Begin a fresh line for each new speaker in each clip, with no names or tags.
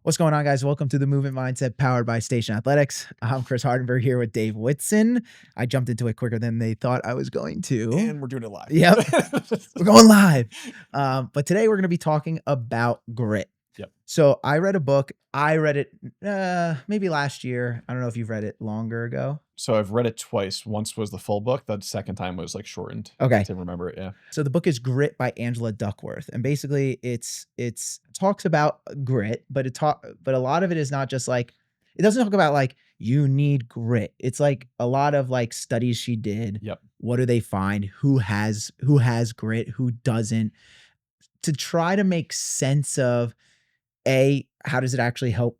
What's going on, guys? Welcome to the Movement Mindset powered by Station Athletics. I'm Chris Hardenberg here with Dave Whitson. I jumped into it quicker than they thought I was going to.
And we're doing it live.
Yep. We're going live. But today we're going to be talking about grit.
Yep.
So I read a book. I read it maybe last year. I don't know if you've read it longer ago.
So I've read it twice. Once was the full book. The second time was like shortened.
Okay.
To remember it. Yeah.
So the book is Grit by Angela Duckworth. And basically it's talks about grit, but a lot of it is not just like, it doesn't talk about like you need grit. It's like a lot of like studies she did.
Yep.
What do they find? Who has grit? Who doesn't? To try to make sense of A, how does it actually help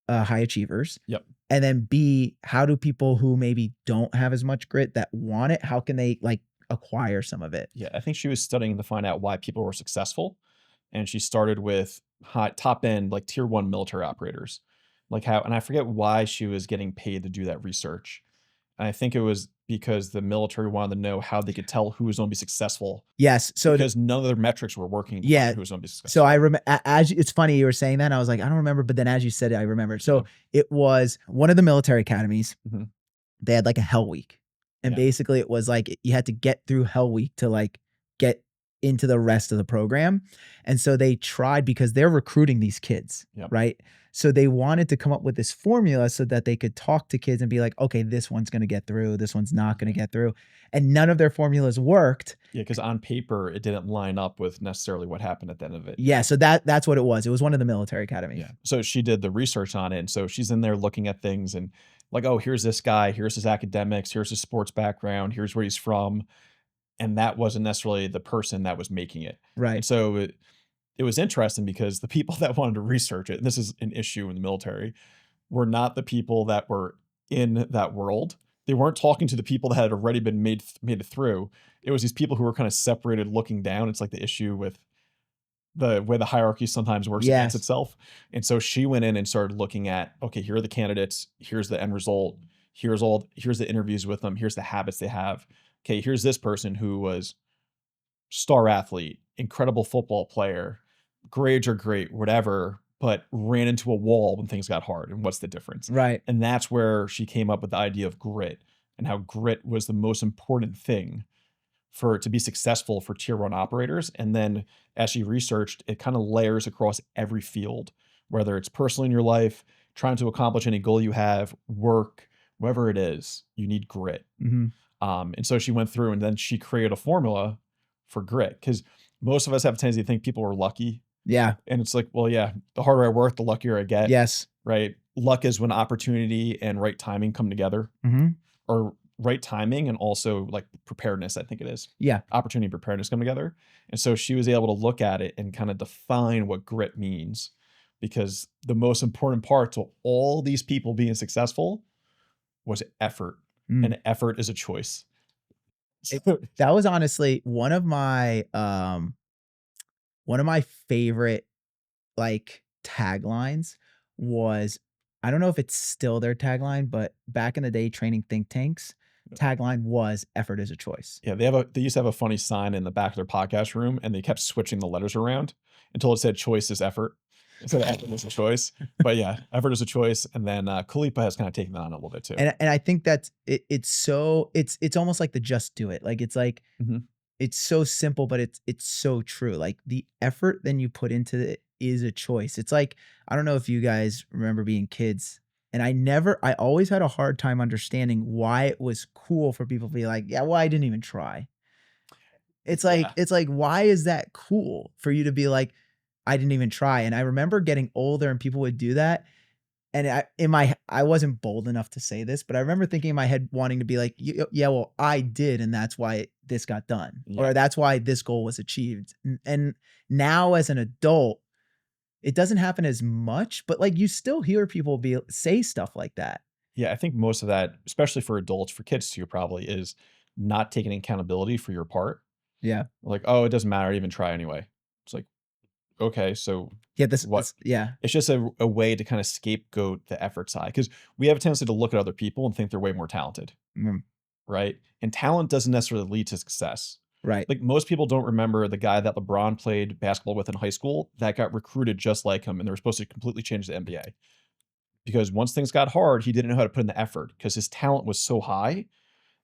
high achievers?
Yep.
And then B, how do people who maybe don't have as much grit that want it, how can they like acquire some of it?
Yeah. I think she was studying to find out why people were successful. And she started with top end, like tier 1 military operators. Like how, and I forget why she was getting paid to do that research. And I think it was because the military wanted to know how they could tell who was going to be successful.
Yes. So
because none of their metrics were working.
Yeah.
Who was going to be successful.
So I remember, as it's funny you were saying that, and I was like, I don't remember, but then as you said it, I remember. So it was one of the military academies.
Mm-hmm.
They had like a Hell Week, and basically it was like you had to get through Hell Week to like get into the rest of the program. And so they tried, because they're recruiting these kids, right? So they wanted to come up with this formula so that they could talk to kids and be like, okay, this one's going to get through, this one's not going to get through. And none of their formulas worked.
Yeah, because on paper, it didn't line up with necessarily what happened at the end of it.
Yeah, so that's what it was. It was one of the military academies.
Yeah. So she did the research on it. And so she's in there looking at things and like, oh, here's this guy, here's his academics, here's his sports background, here's where he's from. And that wasn't necessarily the person that was making it.
Right.
And so it was interesting because the people that wanted to research it, and this is an issue in the military, were not the people that were in that world. They weren't talking to the people that had already been made it through. It was these people who were kind of separated looking down. It's like the issue with the way the hierarchy sometimes works against itself. And so she went in and started looking at, okay, here are the candidates. Here's the end result. Here's the interviews with them. Here's the habits they have. Okay, here's this person who was star athlete, incredible football player, grades are great, whatever, but ran into a wall when things got hard. And what's the difference?
Right.
And that's where she came up with the idea of grit and how grit was the most important thing for it to be successful for tier 1 operators. And then as she researched, it kind of layers across every field, whether it's personally in your life, trying to accomplish any goal you have, work, whatever it is, you need grit.
Mm-hmm.
And so she went through and then she created a formula for grit, because most of us have a tendency to think people are lucky.
Yeah.
And it's like, well, yeah, the harder I work, the luckier I get.
Yes.
Right. Luck is when opportunity and right timing come together.
Mm-hmm.
Or right timing and also like preparedness, I think it is.
Yeah.
Opportunity and preparedness come together. And so she was able to look at it and kind of define what grit means, because the most important part to all these people being successful was effort. And effort is a choice.
That was honestly one of my favorite like taglines was, I don't know if it's still their tagline, but back in the day, training think tanks, tagline was effort is a choice.
Yeah, they used to have a funny sign in the back of their podcast room, and they kept switching the letters around until it said choice is effort. So effort is a choice. But yeah, effort is a choice. And then Khalipa has kind of taken that on a little bit too.
And I think that's it's almost like the just do it. Like it's like it's so simple, but it's so true. Like the effort then you put into it is a choice. It's like, I don't know if you guys remember being kids, and I always had a hard time understanding why it was cool for people to be like, yeah, well, I didn't even try. It's like, why is that cool for you to be like, I didn't even try? And I remember getting older and people would do that. And I wasn't bold enough to say this, but I remember thinking in my head wanting to be like, yeah, well, I did. And that's why this got done, or that's why this goal was achieved. And now as an adult, it doesn't happen as much, but like you still hear people say stuff like that.
Yeah, I think most of that, especially for adults, for kids too, probably is not taking accountability for your part.
Yeah.
Like, oh, it doesn't matter. I even try anyway. It's like, okay, so
yeah,
it's just a way to kind of scapegoat the effort side, because we have a tendency to look at other people and think they're way more talented, right? And talent doesn't necessarily lead to success.
Right.
Like most people don't remember the guy that LeBron played basketball with in high school that got recruited just like him, and they were supposed to completely change the NBA. Because once things got hard, he didn't know how to put in the effort because his talent was so high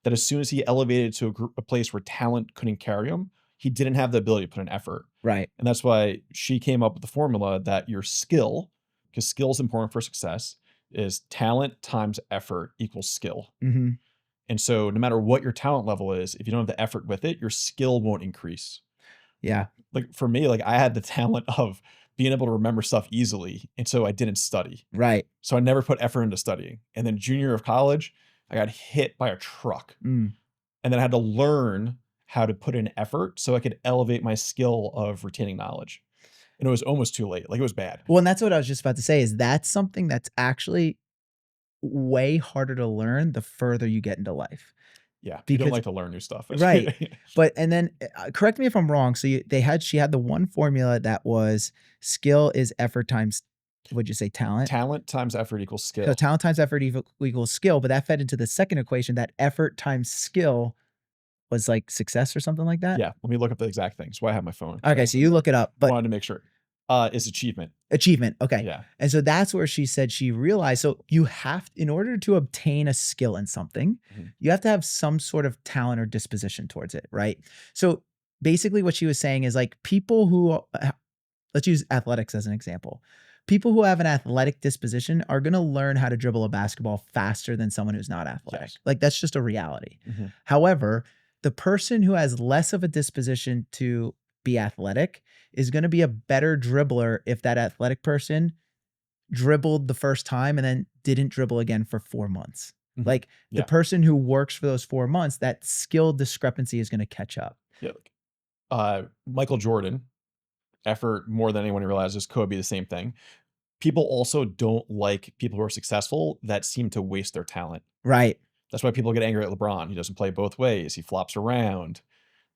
that as soon as he elevated to a place where talent couldn't carry him, he didn't have the ability to put in effort.
Right.
And that's why she came up with the formula that your skill, because skill is important for success, is talent times effort equals skill.
Mm-hmm.
And so no matter what your talent level is, if you don't have the effort with it, your skill won't increase.
Yeah.
Like for me, like I had the talent of being able to remember stuff easily. And so I didn't study.
Right.
So I never put effort into studying. And then junior year of college, I got hit by a truck.
Mm.
And then I had to learn how to put in effort so I could elevate my skill of retaining knowledge. And it was almost too late. Like it was bad.
Well, and that's what I was just about to say is that's something that's actually way harder to learn the further you get into life.
Yeah. You
Because
don't like to learn new stuff.
right. But and then correct me if I'm wrong. So she had the one formula that was skill is effort times, what'd you say, talent?
Talent times effort equals skill.
So talent times effort equals skill, but that fed into the second equation that effort times skill was like success or something like that.
Yeah. Let me look up the exact thing. That's why I have my phone.
Okay, so you look it up,
I
but
wanted to make sure. It's achievement.
achievement. Okay.
Yeah.
And so that's where she said she realized, so you have, in order to obtain a skill in something,
Mhm.
you have to have some sort of talent or disposition towards it, right? So basically what she was saying is like people who, let's use athletics as an example. People who have an athletic disposition are going to learn how to dribble a basketball faster than someone who's not athletic.
Yes.
Like that's just a reality.
Mhm.
However, the person who has less of a disposition to be athletic is going to be a better dribbler if that athletic person dribbled the first time and then didn't dribble again for 4 months.
Mhm.
Like
Yeah.
the person who works for those 4 months, that skill discrepancy is going to catch up.
Yeah. Michael Jordan, effort more than anyone realizes. Kobe, the same thing. People also don't like people who are successful that seem to waste their talent.
Right.
That's why people get angry at LeBron. He doesn't play both ways. He flops around.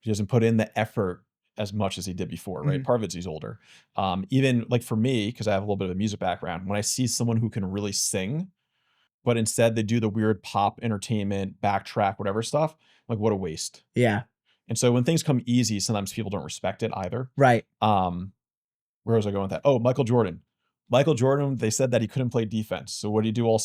He doesn't put in the effort as much as he did before, right?
Mhm.
Part of it's he's older. Even like for me, because I have a little bit of a music background, when I see someone who can really sing, but instead they do the weird pop entertainment, backtrack, whatever stuff, like what a waste.
Yeah.
And so when things come easy, sometimes people don't respect it either.
Right.
Where was I going with that? Oh, Michael Jordan. Michael Jordan, they said that he couldn't play defense. So what did he do all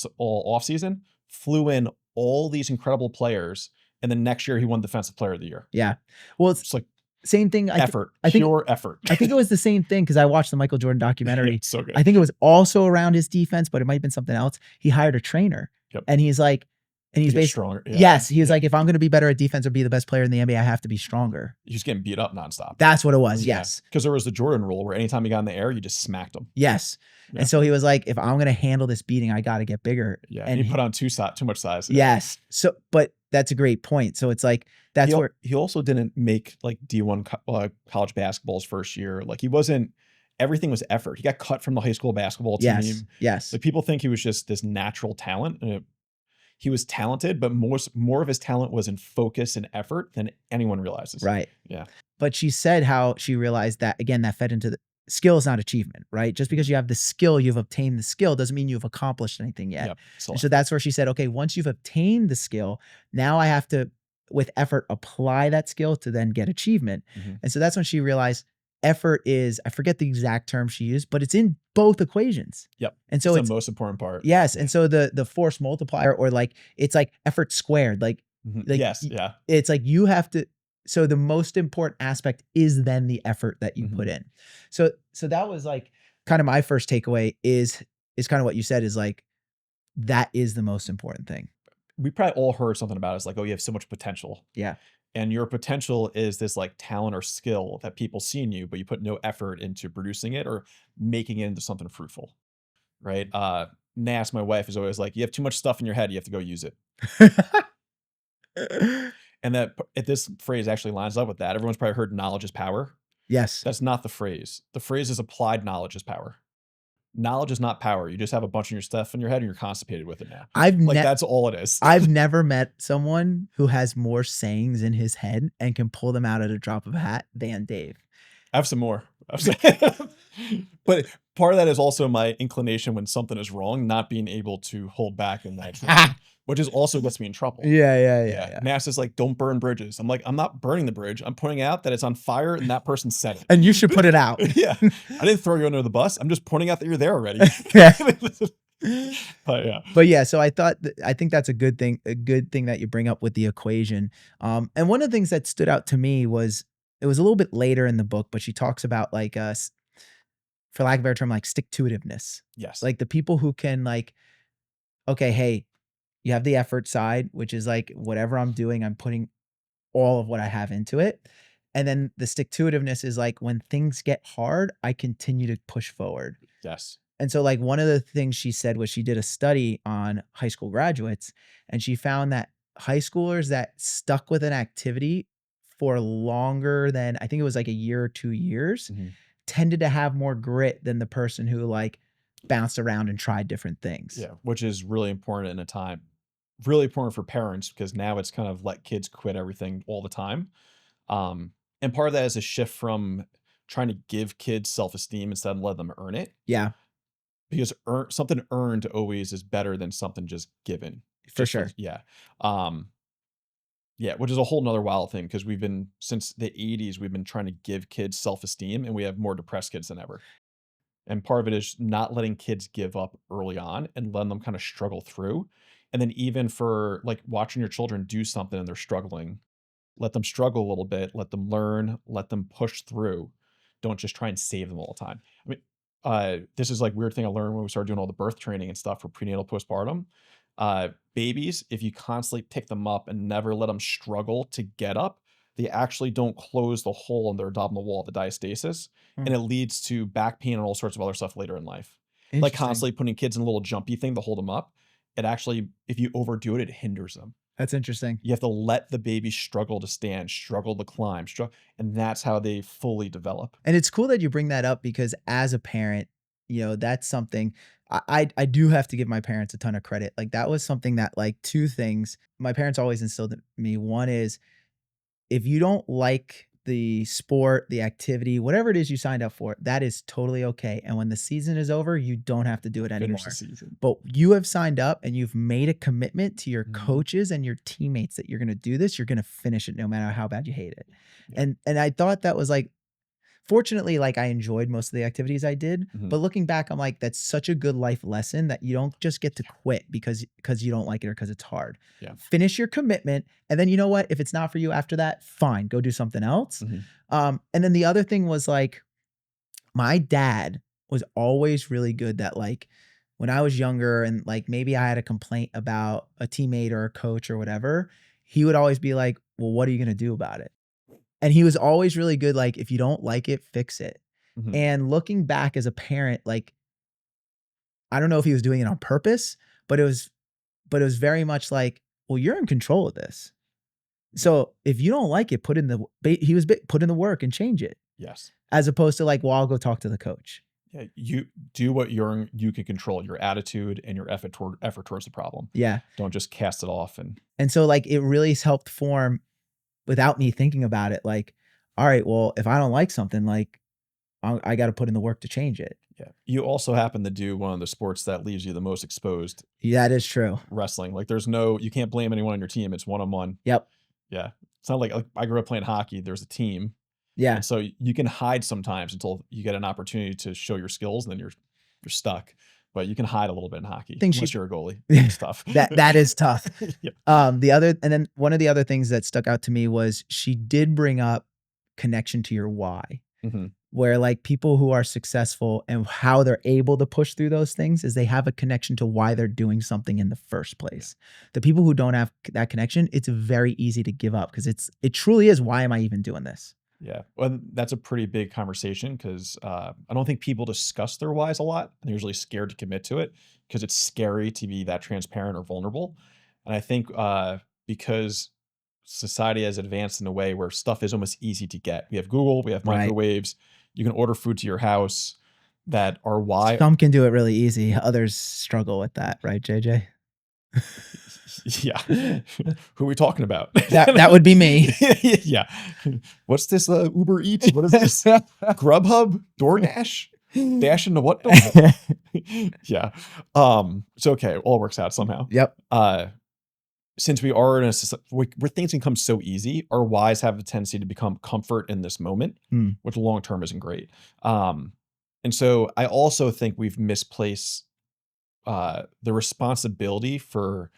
offseason? Flew in all these incredible players. And then next year he won Defensive Player of the Year.
Yeah. Well, it's
It's like
same thing.
effort,
I think
pure effort.
I think it was the same thing because I watched the Michael Jordan documentary.
So good.
I think it was also around his defense, but it might have been something else. He hired a trainer.
Yep.
And he's like, and he's
Get
basically
stronger. Yeah.
yes, he was like, if I'm going to be better at defense or be the best player in the NBA, I have to be stronger.
He was getting beat up nonstop.
That's what it was. Yes.
Because there was the Jordan rule where anytime he got in the air, you just smacked him.
Yes.
Yeah.
And so he was like, if I'm going to handle this beating, I got to get bigger.
Yeah.
And
he put on too much size.
yes. So, but that's a great point. So it's like, that's where
he also didn't make like D1 college basketball his first year. Like he wasn't, everything was effort. He got cut from the high school basketball team.
yes. Yes.
Like people think he was just this natural talent. He was talented, but more of his talent was in focus and effort than anyone realizes.
Right.
Yeah.
But she said how she realized that, again, that fed into the skill is not achievement, right? Just because you have the skill, you've obtained the skill doesn't mean you've accomplished anything yet.
Yep.
And so that's where she said, okay, once you've obtained the skill, now I have to, with effort, apply that skill to then get achievement.
Mhm.
And so that's when she realized effort is, I forget the exact term she used, but it's in both equations.
Yep.
And so
it's the most important part.
yes. And so the force multiplier, or like, it's like effort squared, like
Yes. Yeah.
it's like you have to, so the most important aspect is then the effort that you put in. So that was like kind of my first takeaway is kind of what you said is like, that is the most important thing.
We probably all heard something about it. It's like, oh, you have so much potential.
Yeah.
And your potential is this like talent or skill that people see in you, but you put no effort into producing it or making it into something fruitful. Right. Nas, my wife, is always like, you have too much stuff in your head. You have to go use it. And that this phrase actually lines up with that. Everyone's probably heard knowledge is power.
Yes.
That's not the phrase. The phrase is applied knowledge is power. Knowledge is not power. You just have a bunch of your stuff in your head and you're constipated with it now. That's all it is.
I've never met someone who has more sayings in his head and can pull them out at a drop of a hat than Dave.
I have some more. But part of that is also my inclination when something is wrong, not being able to hold back in that moment, which is also gets me in trouble.
Yeah.
NASA's like, don't burn bridges. I'm like, I'm not burning the bridge. I'm pointing out that it's on fire and that person said it.
And you should put it out.
Yeah. I didn't throw you under the bus. I'm just pointing out that you're there already.
Yeah.
But yeah.
But yeah, so I think that's a good thing that you bring up with the equation. And one of the things that stood out to me was it was a little bit later in the book, but she talks about like for lack of a better term, like stick-to-itiveness.
Yes.
Like the people who can like, okay, hey, you have the effort side, which is like whatever I'm doing, I'm putting all of what I have into it. And then the stick-to-itiveness is like when things get hard, I continue to push forward.
Yes.
And so like one of the things she said was she did a study on high school graduates, and she found that high schoolers that stuck with an activity for longer than, I think it was like a year or 2 years, tended to have more grit than the person who like bounced around and tried different things.
Yeah, which is really important in a time, really important for parents, because now it's kind of let kids quit everything all the time. And part of that is a shift from trying to give kids self-esteem instead of let them earn it.
Yeah,
Because something earned always is better than something just given.
for sure.
Yeah. Yeah, which is a whole nother wild thing, because we've been, since the 80s, we've been trying to give kids self-esteem, and we have more depressed kids than ever. And part of it is not letting kids give up early on and letting them kind of struggle through. And then even for like watching your children do something and they're struggling, let them struggle a little bit, let them learn, let them push through. Don't just try and save them all the time. I mean, this is like weird thing I learned when we started doing all the birth training and stuff for prenatal postpartum. Babies, if you constantly pick them up and never let them struggle to get up, they actually don't close the hole in their abdominal wall, the diastasis, and it leads to back pain and all sorts of other stuff later in life. Like constantly putting kids in a little jumpy thing to hold them up. It actually, if you overdo it, it hinders them.
That's interesting.
You have to let the baby struggle to stand, struggle to climb, and that's how they fully develop.
And it's cool that you bring that up, because as a parent, you know, that's something I do have to give my parents a ton of credit. Like that was something that, like, two things my parents always instilled in me. One is, if you don't like the sport, the activity, whatever it is you signed up for, that is totally okay. And when the season is over, you don't have to do it anymore.
Finish the season.
But you have signed up and you've made a commitment to your coaches and your teammates that you're going to do this. You're going to finish it no matter how bad you hate it.
Yeah.
And I thought that was like, fortunately, like I enjoyed most of the activities I did, but looking back, I'm like, that's such a good life lesson that you don't just get to quit because you don't like it or because it's hard.
Yeah.
Finish your commitment. And then, you know what, if it's not for you after that, fine, go do something else. And then the other thing was, like, my dad was always really good that, like, when I was younger and like maybe I had a complaint about a teammate or a coach or whatever, he would always be like, well, what are you going to do about it? And he was always really good. Like, if you don't like it, fix it. And looking back as a parent, like, I don't know if he was doing it on purpose, but it was very much like, well, you're in control of this. So if you don't like it, put in the work and change it.
Yes.
As opposed to like, well, I'll go talk to the coach.
Yeah, you do what you can control, your attitude and your effort towards the problem.
Yeah.
Don't just cast it off.
And so, like, it really helped form, without me thinking about it, like, all right, well, if I don't like something, like, I got to put in the work to change it.
Yeah. You also happen to do one of the sports that leaves you the most exposed.
Yeah, that is true.
Wrestling. Like, you can't blame anyone on your team. It's one-on-one.
Yep.
Yeah. It's not like I grew up playing hockey. There's a team.
Yeah.
And so you can hide sometimes until you get an opportunity to show your skills, and then you're stuck. But you can hide a little bit in hockey unless you're a goalie. It's tough.
That is tough.
Yeah.
And then one of the other things that stuck out to me was she did bring up connection to your why. Where, like, people who are successful and how they're able to push through those things is they have a connection to why they're doing something in the first place. The people who don't have that connection, it's very easy to give up, because it truly is, why am I even doing this?
Yeah. Well, that's a pretty big conversation, because I don't think people discuss their whys a lot. And they're usually scared to commit to it because it's scary to be that transparent or vulnerable. And I think because society has advanced in a way where stuff is almost easy to get. We have Google, we have microwaves, you can order food to your house, that are why.
Some can do it really easy. Others struggle with that, right, JJ?
Yeah. Who are we talking about?
That would be me.
Yeah. What's this Uber Eats? What is this? Grubhub? DoorDash? dash into what number? Yeah. So okay, all works out somehow.
Yep.
Since we are in a where things can come so easy, our whys have a tendency to become comfort in this moment, which long term isn't great. And so I also think we've misplaced the responsibility for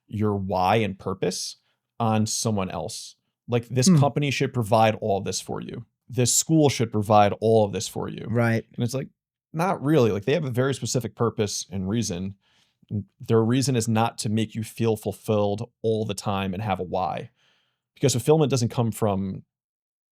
your why and purpose on someone else. Like this company should provide all of this for you. This school should provide all of this for you.
Right.
And it's like, not really. Like they have a very specific purpose and reason. Their reason is not to make you feel fulfilled all the time and have a why, because fulfillment doesn't come from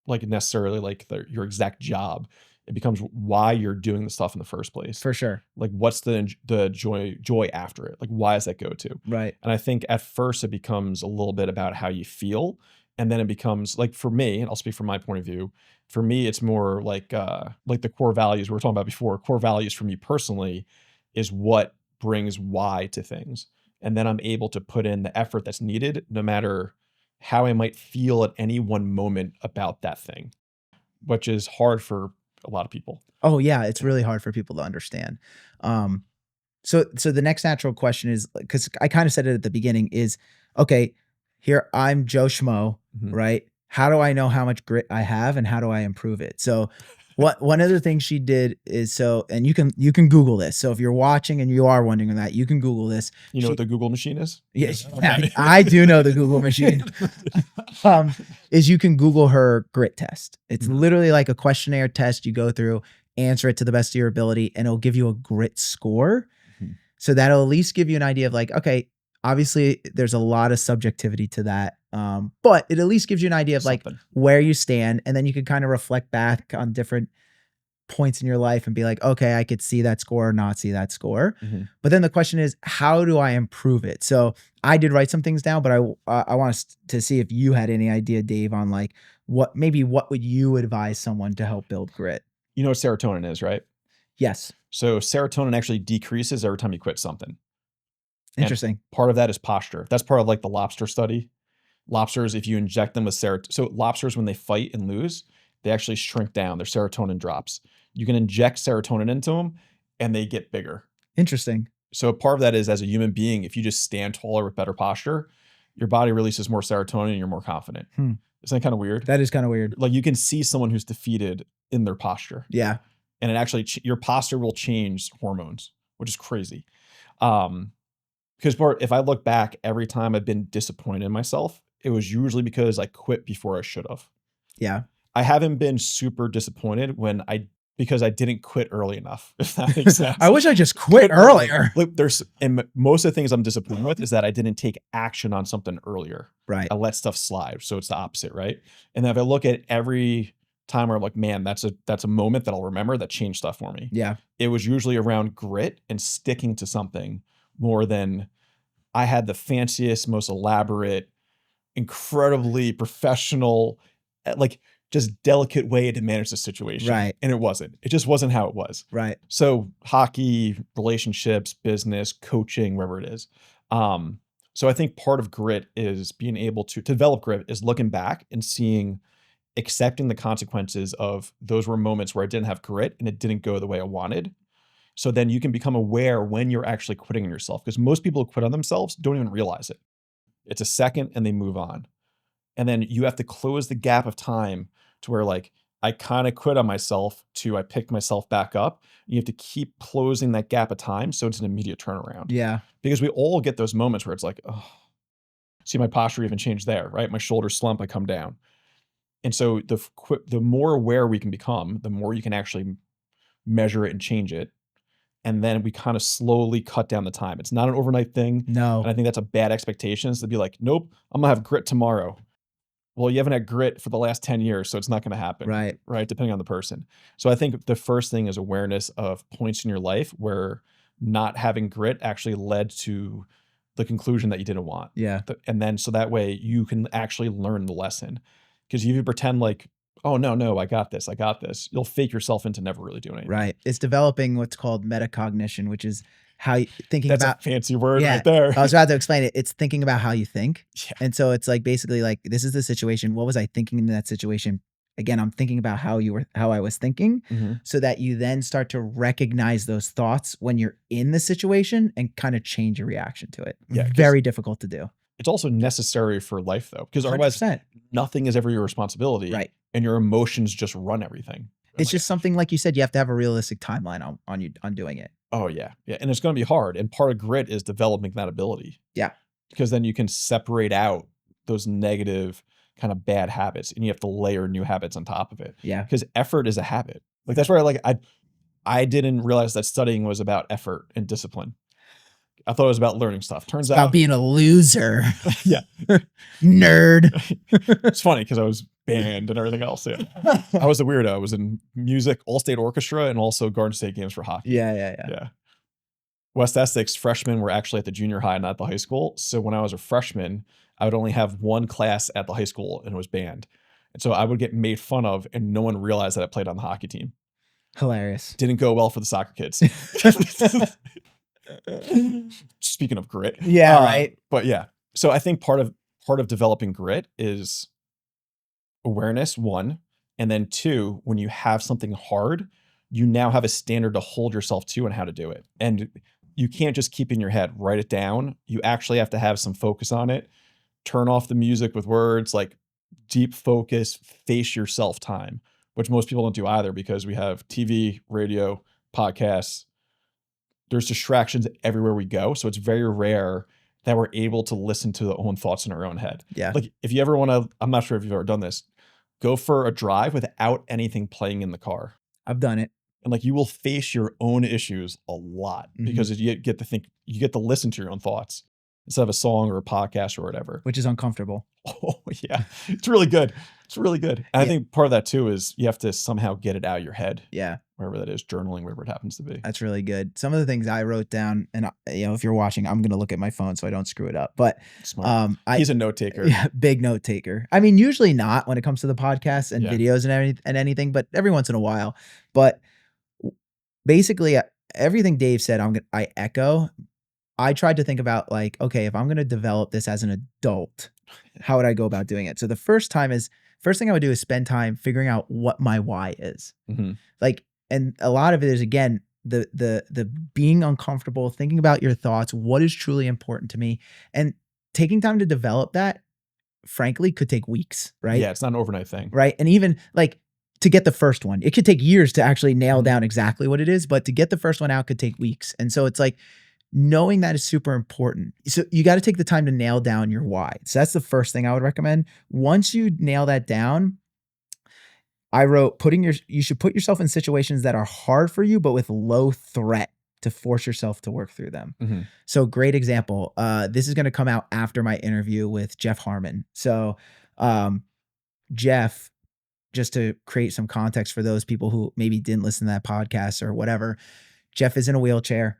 like necessarily like your exact job. It becomes why you're doing the stuff in the first place.
For sure.
Like what's the joy after it? Like why does that go to?
Right.
And I think at first it becomes a little bit about how you feel. And then it becomes like, for me, and I'll speak from my point of view, for me, it's more like the core values we were talking about before. Core values for me personally is what brings why to things. And then I'm able to put in the effort that's needed, no matter how I might feel at any one moment about that thing, which is hard for a lot of people.
Oh yeah. It's really hard for people to understand. So the next natural question is, because I kind of said it at the beginning, is okay, here I'm Joe Schmo, right? How do I know how much grit I have and how do I improve it? So one of the things she did is, and you can Google this. So if you're watching and you are wondering that, you can Google this.
You know what the Google machine is?
Yes, I do know the Google machine. Is you can Google her grit test. It's literally like a questionnaire test you go through, answer it to the best of your ability, and it'll give you a grit score. So that'll at least give you an idea of like, okay, obviously there's a lot of subjectivity to that. But it at least gives you an idea of like where you stand. And then you can kind of reflect back on different points in your life and be like, okay, I could see that score or not see that score. But then the question is, how do I improve it? So I did write some things down, but I want us to see if you had any idea, Dave, on like what would you advise someone to help build grit?
You know what serotonin is, right?
Yes.
So serotonin actually decreases every time you quit something.
Interesting.
And part of that is posture. That's part of like the lobster study. Lobsters, if you inject them with serotonin, so lobsters, when they fight and lose, they actually shrink down. Their serotonin drops. You can inject serotonin into them and they get bigger.
Interesting.
So part of that is, as a human being, if you just stand taller with better posture, your body releases more serotonin and you're more confident. Isn't that kind of weird?
That is kind of weird.
Like you can see someone who's defeated in their posture.
Yeah.
And it actually, your posture will change hormones, which is crazy. Because if I look back, every time I've been disappointed in myself, it was usually because I quit before I should have.
Yeah.
I haven't been super disappointed because I didn't quit early enough, if that makes sense.
I wish I just quit earlier.
Look, and most of the things I'm disappointed with is that I didn't take action on something earlier.
Right.
I let stuff slide. So it's the opposite, right? And then if I look at every time where I'm like, man, that's a moment that I'll remember that changed stuff for me.
Yeah.
It was usually around grit and sticking to something more than I had the fanciest, most elaborate, incredibly professional, like just delicate way to manage the situation.
Right.
And it wasn't. It just wasn't how it was.
Right.
So hockey, relationships, business, coaching, wherever it is. So I think part of grit is being able to develop grit is looking back and accepting the consequences of those were moments where I didn't have grit and it didn't go the way I wanted. So then you can become aware when you're actually quitting on yourself, because most people who quit on themselves don't even realize it. It's a second and they move on. And then you have to close the gap of time to where like, I kind of quit on myself to I picked myself back up. You have to keep closing that gap of time so it's an immediate turnaround.
Yeah.
Because we all get those moments where it's like, oh, see my posture even change there, right? My shoulders slump, I come down. And so the more aware we can become, the more you can actually measure it and change it. And then we kind of slowly cut down the time. It's not an overnight thing.
No.
And I think that's a bad expectation, is to be like, nope, I'm going to have grit tomorrow. Well, you haven't had grit for the last 10 years, so it's not going to happen.
Right.
Right. Depending on the person. So I think the first thing is awareness of points in your life where not having grit actually led to the conclusion that you didn't want.
Yeah.
And then so that way you can actually learn the lesson. Because if you pretend like, oh, no, I got this, you'll fake yourself into never really doing anything.
Right. It's developing what's called metacognition, which is how you thinking
That's
about.
A fancy word right there.
I was about to explain it. It's thinking about how you think.
Yeah.
And so it's like basically like, this is the situation. What was I thinking in that situation again, I'm thinking about how I was thinking, so that you then start to recognize those thoughts when you're in the situation and kind of change your reaction to it.
Yeah, 'cause
Very difficult to do.
it's also necessary for life though, because otherwise
100%.
nothing is ever your responsibility,
Right.
and your emotions just run everything.
It's just something, like you said, you have to have a realistic timeline on doing it.
Oh yeah, yeah, and it's going to be hard. And part of grit is developing that ability.
Yeah.
Because then you can separate out those negative kind of bad habits, and you have to layer new habits on top of it.
Yeah.
Because effort is a habit. Like that's where I didn't realize that studying was about effort and discipline. I thought it was about learning stuff. Turns
About
out,
being a loser.
yeah,
Nerd.
it's funny because I was band and everything else. Yeah, I was a weirdo. I was in music, all-state orchestra, and also Garden State games for hockey.
Yeah.
West Essex freshmen were actually at the junior high, not the high school. So when I was a freshman, I would only have one class at the high school, and it was band. And so I would get made fun of, and no one realized that I played on the hockey team.
Hilarious.
Didn't go well for the soccer kids. Speaking of grit.
Yeah, right.
But yeah. So I think part of developing grit is awareness, one, and then two, when you have something hard, you now have a standard to hold yourself to and how to do it. And you can't just keep in your head, write it down. You actually have to have some focus on it. Turn off the music with words, like deep focus, face yourself time, which most people don't do either because we have TV, radio, podcasts. There's distractions everywhere we go. So it's very rare that we're able to listen to our own thoughts in our own head.
Yeah.
Like if you ever want to, I'm not sure if you've ever done this, go for a drive without anything playing in the car.
I've done it.
And like you will face your own issues a lot because you get to think, you get to listen to your own thoughts instead of a song or a podcast or whatever.
Which is uncomfortable.
Oh yeah. It's really good. It's really good. And I think part of that too is you have to somehow get it out of your head.
Yeah.
Wherever that is, journaling, wherever it happens to be.
That's really good. Some of the things I wrote down, and if you're watching, I'm going to look at my phone so I don't screw it up. But
smart. He's a note taker.
Yeah, big note taker. I mean, usually not when it comes to the podcasts and videos and anything, but every once in a while. But basically, everything Dave said, I echo. I tried to think about like, okay, if I'm going to develop this as an adult, how would I go about doing it? So the first thing I would do is spend time figuring out what my why is. Like, and a lot of it is, again, the being uncomfortable, thinking about your thoughts, what is truly important to me, and taking time to develop that, frankly, could take weeks, right?
Yeah, it's not an overnight thing.
Right. And even like to get the first one, it could take years to actually nail down exactly what it is, but to get the first one out could take weeks. And so it's like, knowing that is super important. So you got to take the time to nail down your why. So that's the first thing I would recommend. Once you nail that down, I wrote you should put yourself in situations that are hard for you, but with low threat to force yourself to work through them. So great example. This is going to come out after my interview with Jeff Harmon. So Jeff, just to create some context for those people who maybe didn't listen to that podcast or whatever, Jeff is in a wheelchair.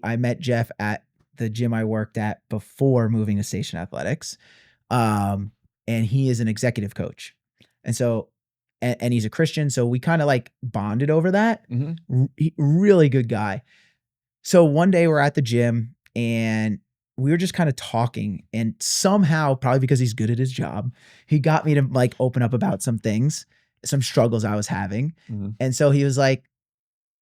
I met Jeff at the gym I worked at before moving to Station Athletics. And he is an executive coach. And so, and he's a Christian. So we kind of like bonded over that. Really good guy. So one day we're at the gym and we were just kind of talking, and somehow, probably because he's good at his job, he got me to like open up about some things, some struggles I was having. And so he was like,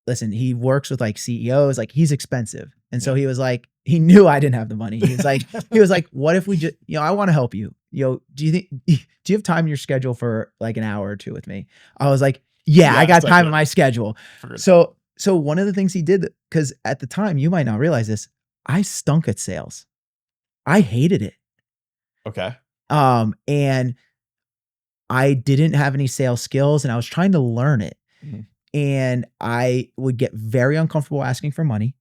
listen, he works with like CEOs, like he's expensive. And so he was like, he knew I didn't have the money. He was like, what if we just, I want to help you. Do you have time in your schedule for like an hour or two with me? I was like, yeah, I got time in my schedule. So one of the things he did, because at the time, you might not realize this, I stunk at sales. I hated it.
Okay.
And I didn't have any sales skills and I was trying to learn it. And I would get very uncomfortable asking for money.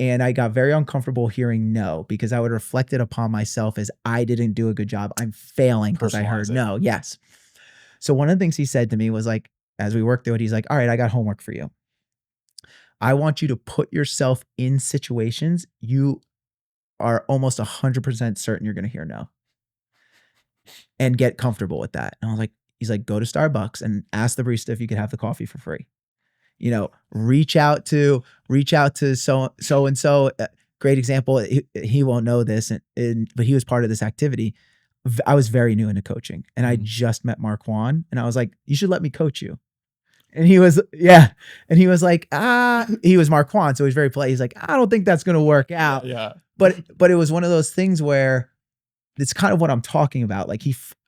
And I got very uncomfortable hearing no, because I would reflect it upon myself as I didn't do a good job. I'm failing because I heard no. Yes. So one of the things he said to me was like, as we worked through it, he's like, all right, I got homework for you. I want you to put yourself in situations you are almost 100% certain you're going to hear no, and get comfortable with that. And I was like, he's like, go to Starbucks and ask the barista if you could have the coffee for free. Reach out to so-and-so. Great example. He won't know this, but he was part of this activity. I was very new into coaching, and I
Mhm.
just met Marquand, and I was like, you should let me coach you. And he was, yeah. And he was like, he was Marquand. So he's very polite. He's like, I don't think that's going to work out.
Yeah.
But it was one of those things where it's kind of what I'm talking about. Like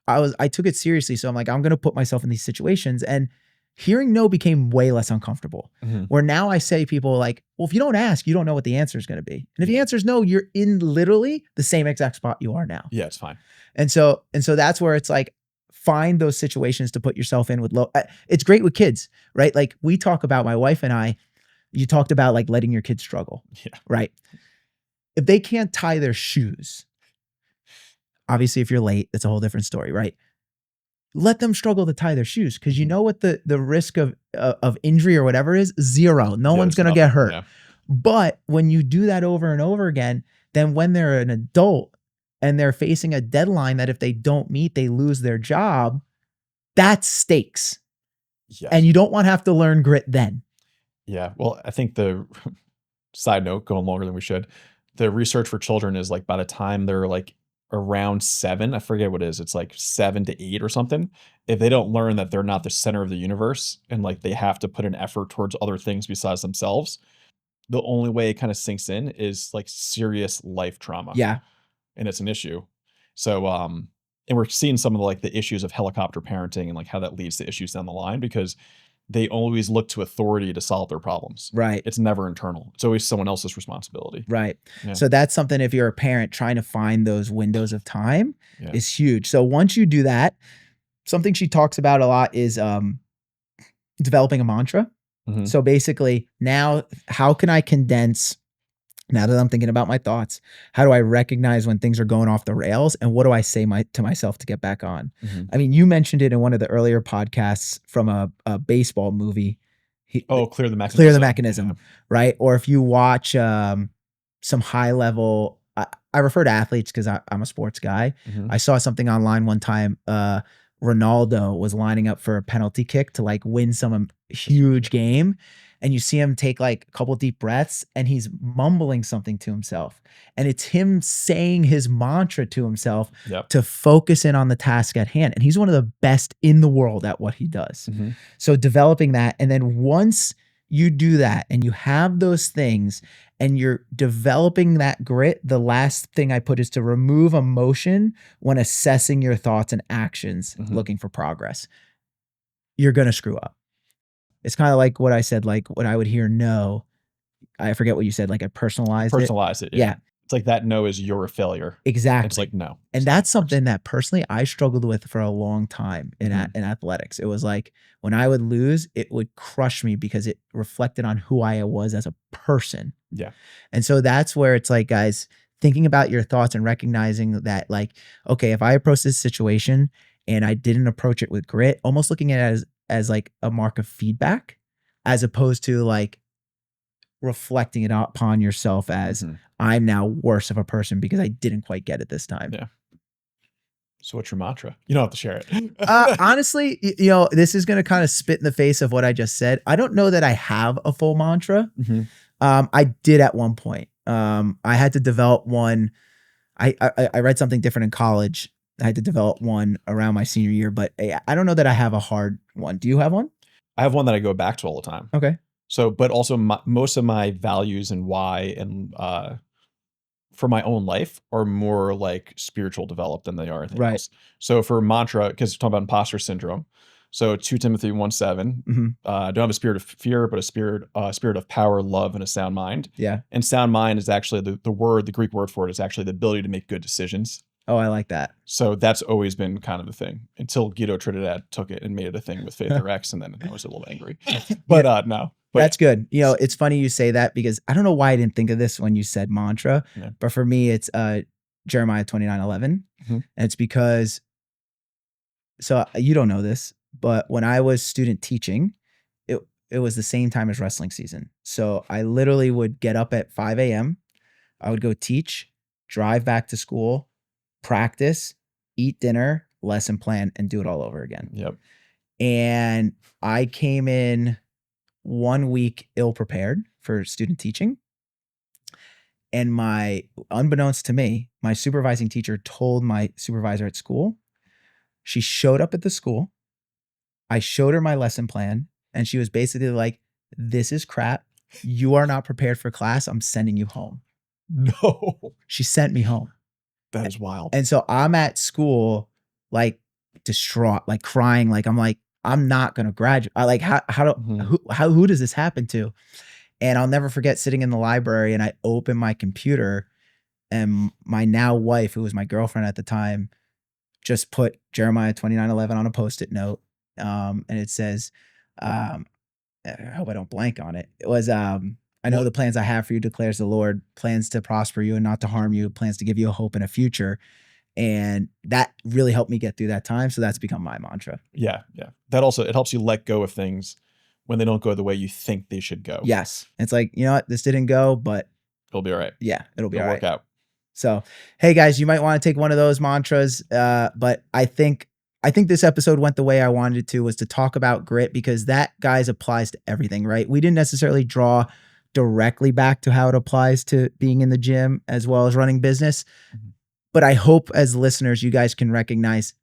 I took it seriously. So I'm like, I'm going to put myself in these situations, and hearing no became way less uncomfortable.
Mhm.
Where now I say people like, well, if you don't ask, you don't know what the answer is going to be. And if the answer is no, you're in literally the same exact spot you are now.
Yeah, it's fine.
And so that's where it's like, find those situations to put yourself in with it's great with kids, right? Like we talk about, my wife and I, you talked about like letting your kids struggle,
Yeah.
right? If they can't tie their shoes, obviously if you're late, that's a whole different story, right? Let them struggle to tie their shoes, because you know what the risk of injury or whatever is? Zero. No one's going to get hurt.
Yeah.
But when you do that over and over again, then when they're an adult and they're facing a deadline that if they don't meet, they lose their job, that's stakes.
Yes.
And you don't want to have to learn grit then.
Yeah. Well, I think the side note, going longer than we should, the research for children is like by the time they're like around 7, I forget what it is, it's like 7 to 8 or something. If they don't learn that they're not the center of the universe and like they have to put an effort towards other things besides themselves, the only way it kind of sinks in is like serious life trauma.
Yeah.
And it's an issue. So, and we're seeing some of the, like the issues of helicopter parenting and like how that leads to issues down the line, because they always look to authority to solve their problems.
Right.
It's never internal. It's always someone else's responsibility.
Right.
Yeah.
So that's something, if you're a parent, trying to find those windows of time
Yeah.
is huge. So once you do that, something she talks about a lot is developing a mantra.
Mhm.
So basically, now how can I condense, now that I'm thinking about my thoughts, how do I recognize when things are going off the rails, and what do I say to myself to get back on?
Mhm.
I mean, you mentioned it in one of the earlier podcasts from a baseball movie.
Clear the mechanism.
Clear the mechanism,
Yeah.
right? Or if you watch some high level, I refer to athletes because I'm a sports guy.
Mhm.
I saw something online one time. Ronaldo was lining up for a penalty kick to like win some huge game. And you see him take like a couple deep breaths, and he's mumbling something to himself. And it's him saying his mantra to himself
Yep.
to focus in on the task at hand. And he's one of the best in the world at what he does.
Mhm.
So developing that. And then once you do that and you have those things and you're developing that grit, the last thing I put is to remove emotion when assessing your thoughts and actions,
Mhm.
looking for progress. You're going to screw up. It's kind of like what I said, like when I would hear no, I forget what you said, like I personalized it.
Personalize it.
Yeah,
It's like that no is you're a failure.
exactly.
It's like, no.
And
it's
that's
not.
something that personally I struggled with for a long time in
Mhm.
in athletics. It was like when I would lose, it would crush me because it reflected on who I was as a person.
Yeah.
And so that's where it's like, guys, thinking about your thoughts and recognizing that, like, okay, if I approach this situation and I didn't approach it with grit, almost looking at it as like a mark of feedback, as opposed to like reflecting it upon yourself as
Mhm.
I'm now worse of a person because I didn't quite get it this time.
Yeah. So what's your mantra? You don't have to share it.
Honestly, you know, this is going to kind of spit in the face of what I just said. I don't know that I have a full mantra.
Mhm.
I did at one point. I had to develop one. I read something different in college. I had to develop one around my senior year, but I don't know that I have a hard one. Do you have one?
I have one that I go back to all the time.
Okay.
So, but also most of my values and why and for my own life are more like spiritual developed than they are anything
Right.
else. So for mantra, because we're talking about imposter syndrome. So 2 Timothy 1:7,
Mhm.
Don't have a spirit of fear, but a spirit of power, love, and a sound mind.
Yeah.
And sound mind is actually the Greek word for it is actually the ability to make good decisions.
Oh, I like that.
So that's always been kind of the thing until Guido Trinidad took it and made it a thing with Faith X, and then I was a little angry. But no. But
That's good. You know, it's funny you say that because I don't know why I didn't think of this when you said mantra,
Yeah.
but for me, it's Jeremiah 29:11.
Mhm.
And it's because, so you don't know this, but when I was student teaching, it was the same time as wrestling season. So I literally would get up at 5 a.m. I would go teach, drive back to school, practice, eat dinner, lesson plan, and do it all over again.
Yep.
And I came in 1 week ill prepared for student teaching. And unbeknownst to me, my supervising teacher told my supervisor at school. She showed up at the school. I showed her my lesson plan, and she was basically like, "This is crap. You are not prepared for class. I'm sending you home."
No.
She sent me home.
That is wild.
And so I'm at school, like distraught, like crying, like I'm not gonna graduate. Who does this happen to? And I'll never forget sitting in the library, and I opened my computer, and my now wife, who was my girlfriend at the time, just put Jeremiah 29:11 on a Post-it note. And it says, I hope I don't blank on it. It was, I know the plans I have for you, declares the Lord, plans to prosper you and not to harm you, plans to give you a hope and a future. And that really helped me get through that time. So that's become my mantra.
Yeah. Yeah. That also, it helps you let go of things when they don't go the way you think they should go.
Yes. It's like, you know what? This didn't go, but
it'll be all right.
Yeah, it'll be all
right. Work out.
So, hey guys, you might want to take one of those mantras. But I think this episode went the way I wanted it to, was to talk about grit, because that, guys, applies to everything, right? We didn't necessarily draw directly back to how it applies to being in the gym as well as running business. Mm-hmm. But I hope as listeners, you guys can recognize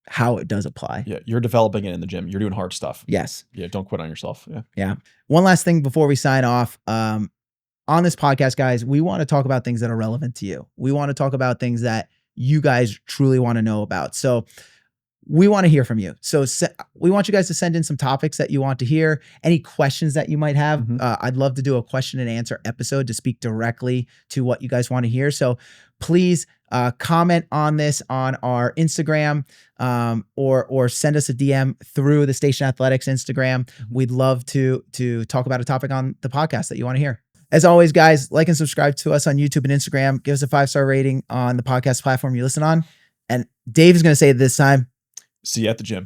how it does apply.
Yeah. You're developing it in the gym. You're doing hard stuff.
Yes.
Yeah. Don't quit on yourself. Yeah.
Yeah. One last thing before we sign off. On this podcast, guys, we want to talk about things that are relevant to you. We want to talk about things that you guys truly want to know about. So we want to hear from you. So we want you guys to send in some topics that you want to hear, any questions that you might have. Mm-hmm. I'd love to do a question and answer episode to speak directly to what you guys want to hear. So please comment on this on our Instagram, or send us a DM through the Station Athletics Instagram. Mm-hmm. We'd love to talk about a topic on the podcast that you want to hear. As always, guys, like and subscribe to us on YouTube and Instagram. Give us a 5-star rating on the podcast platform you listen on. And Dave is going to say it this time.
See you at the gym.